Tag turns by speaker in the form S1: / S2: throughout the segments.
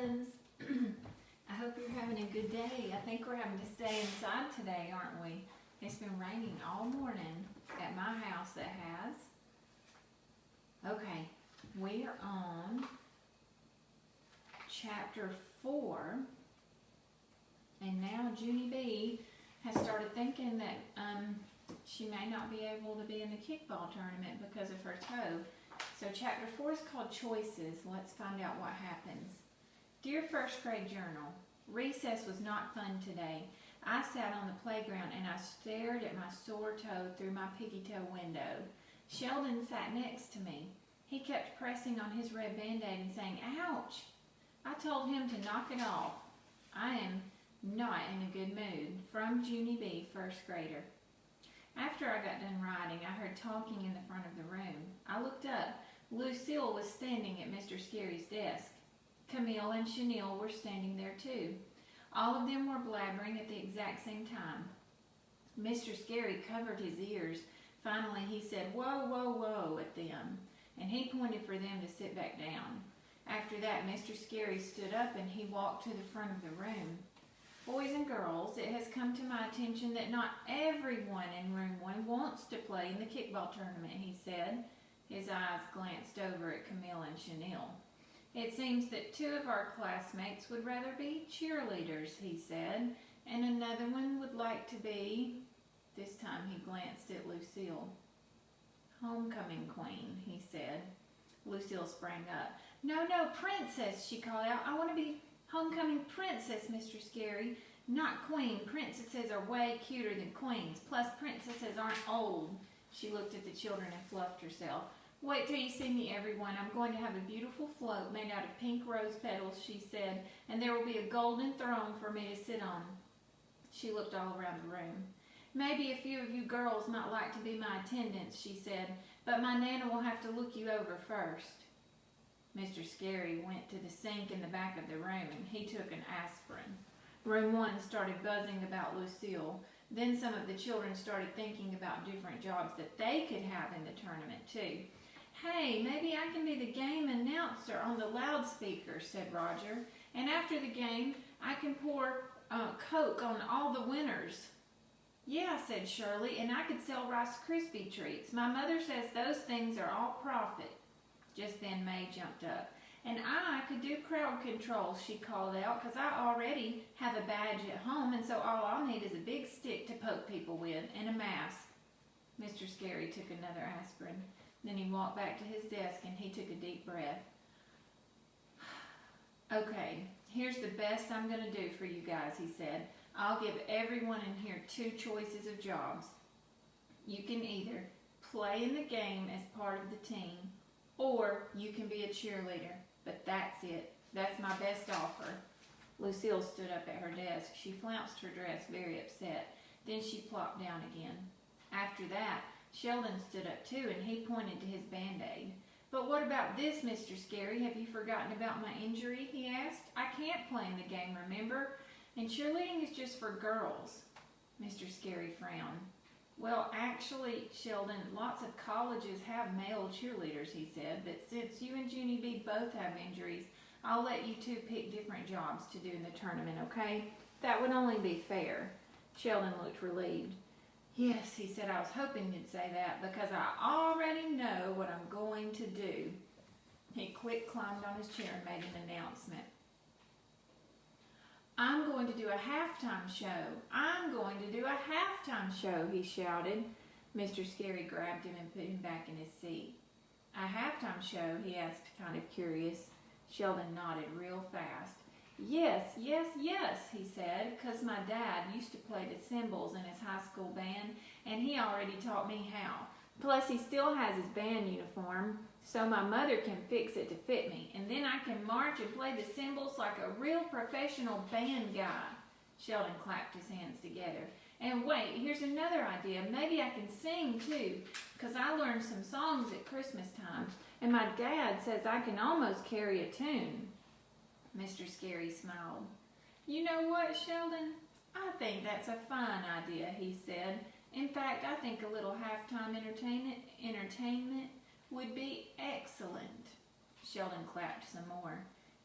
S1: friends. I hope you're having a good day. I think we're having to stay inside today, aren't we? It's been raining all morning at my house that has. Okay, we are on chapter 4. And now Junie B has started thinking that she may not be able to be in the kickball tournament because of her toe. So chapter 4 is called Choices. Let's find out what happens. Dear first grade journal, recess was not fun today. I sat on the playground and I stared at my sore toe through my piggy toe window. Sheldon sat next to me. He kept pressing on his red Band-Aid and saying, ouch! I told him to knock it off. I am not in a good mood. From Junie B, first grader. After I got done writing, I heard talking in the front of the room. I looked up. Lucille was standing at Mr. Scary's desk. Camille and Chanel were standing there too. All of them were blabbering at the exact same time. Mr. Scary covered his ears. Finally, he said, whoa, whoa, whoa at them, and he pointed for them to sit back down. After that, Mr. Scary stood up and he walked to the front of the room. Boys and girls, it has come to my attention that not everyone in room 1 wants to play in the kickball tournament, he said. His eyes glanced over at Camille and Chanel. It seems that 2 of our classmates would rather be cheerleaders, he said, and another one would like to be, this time he glanced at Lucille. Homecoming queen, he said. Lucille sprang up. No, no, princess, she called out. I want to be homecoming princess, Mr. Scary. Not queen. Princesses are way cuter than queens. Plus, princesses aren't old. She looked at the children and fluffed herself. Wait till you see me, everyone. I'm going to have a beautiful float made out of pink rose petals, she said, and there will be a golden throne for me to sit on. She looked all around the room. Maybe a few of you girls might like to be my attendants, she said, but my Nana will have to look you over first. Mr. Scary went to the sink in the back of the room and he took an aspirin. Room 1 started buzzing about Lucille. Then some of the children started thinking about different jobs that they could have in the tournament too. Hey, maybe I can be the game announcer on the loudspeaker, said Roger. And after the game, I can pour Coke on all the winners. Yeah, said Shirley, and I could sell Rice Krispie treats. My mother says those things are all profit. Just then May jumped up. And I could do crowd control, she called out, because I already have a badge at home, and so all I'll need is a big stick to poke people with and a mask. Mr. Scary took another aspirin. Then he walked back to his desk and he took a deep breath. Okay, here's the best I'm going to do for you guys, he said. I'll give everyone in here 2 choices of jobs. You can either play in the game as part of the team, or you can be a cheerleader. But that's it. That's my best offer. Lucille stood up at her desk. She flounced her dress, very upset. Then she plopped down again. After that, Sheldon stood up too, and he pointed to his Band-Aid. But what about this, Mr. Scary? Have you forgotten about my injury? He asked. I can't play in the game, remember? And cheerleading is just for girls. Mr. Scary frowned. Well, actually, Sheldon, lots of colleges have male cheerleaders, he said, but since you and Junie B both have injuries, I'll let you 2 pick different jobs to do in the tournament, okay? That would only be fair. Sheldon looked relieved. Yes, he said, I was hoping you'd say that because I already know what I'm going to do. He quick climbed on his chair and made an announcement. I'm going to do a halftime show. I'm going to do a halftime show, he shouted. Mr. Scary grabbed him and put him back in his seat. A halftime show, he asked, kind of curious. Sheldon nodded real fast. Yes, yes, yes, he said, because my dad used to play the cymbals in his high school band, and he already taught me how. Plus, he still has his band uniform, so my mother can fix it to fit me, and then I can march and play the cymbals like a real professional band guy. Sheldon clapped his hands together. And wait, here's another idea. Maybe I can sing too, because I learned some songs at Christmas time, and my dad says I can almost carry a tune. Mr. Scary smiled. You know what, Sheldon? I think that's a fine idea, he said. In fact, I think a little halftime entertainment would be excellent. Sheldon clapped some more.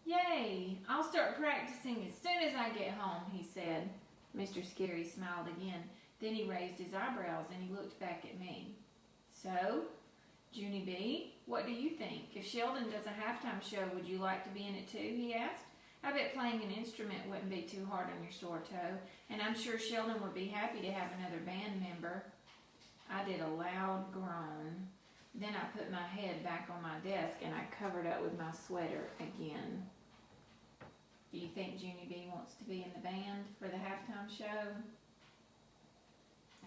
S1: Yay! I'll start practicing as soon as I get home, he said. Mr. Scary smiled again. Then he raised his eyebrows and he looked back at me. So, Junie B, what do you think? If Sheldon does a halftime show, would you like to be in it too? He asked. I bet playing an instrument wouldn't be too hard on your sore toe, and I'm sure Sheldon would be happy to have another band member. I did a loud groan. Then I put my head back on my desk and I covered up with my sweater again. Do you think Junie B wants to be in the band for the halftime show?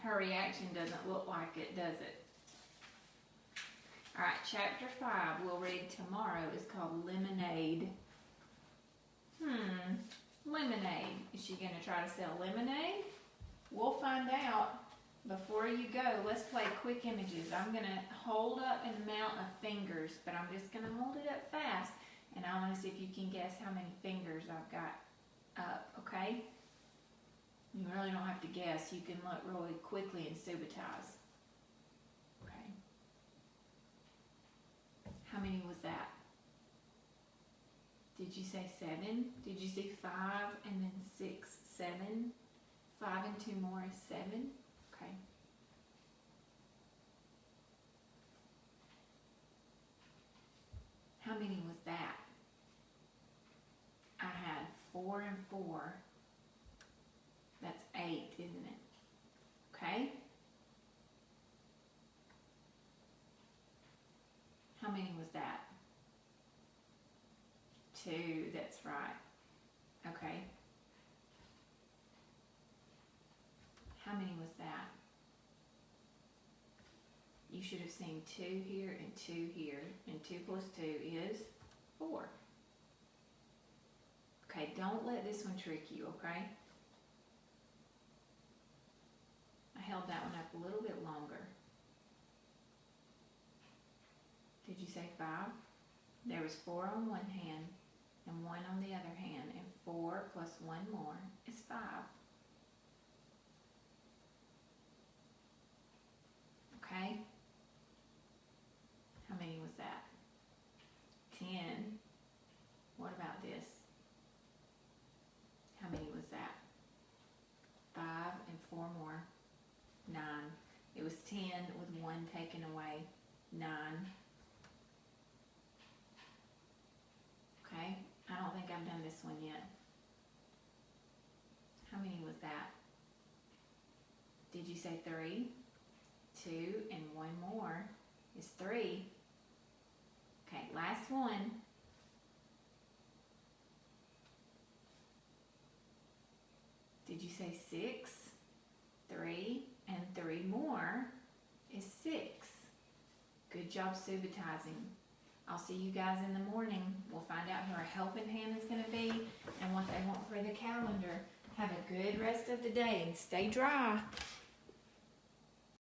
S1: Her reaction doesn't look like it, does it? Alright, chapter 5 we'll read tomorrow is called Lemonade. Lemonade. Is she going to try to sell lemonade? We'll find out. Before you go, let's play quick images. I'm going to hold up an amount of fingers, but I'm just going to hold it up fast, and I want to see if you can guess how many fingers I've got up, okay? You really don't have to guess. You can look really quickly and subitize. Okay. How many was that? Did you say 7? Did you say 5 and then 6, 7? 5 and 2 more is 7? Okay. How many was that? I had 4 and 4. That's 8, isn't it? Okay. How many was that? 2, that's right. Okay. How many was that? You should have seen 2 here and 2 here, and 2 plus 2 is 4. Okay, don't let this one trick you, okay? I held that one up a little bit longer. Did you say 5? There was 4 on one hand and 1 on the other hand, and 4 plus 1 more is 5. Okay? How many was that? 10. What about this? How many was that? 5 and 4 more. 9. It was 10 with 1 taken away. 9. Okay? I don't think I've done this one yet. How many was that? Did you say 3? 2 and 1 more is 3. Okay, last one. Did you say 6? 3 and 3 more is 6. Good job subitizing. I'll see you guys in the morning. We'll find out who our helping hand is going to be and what they want for the calendar. Have a good rest of the day and stay dry.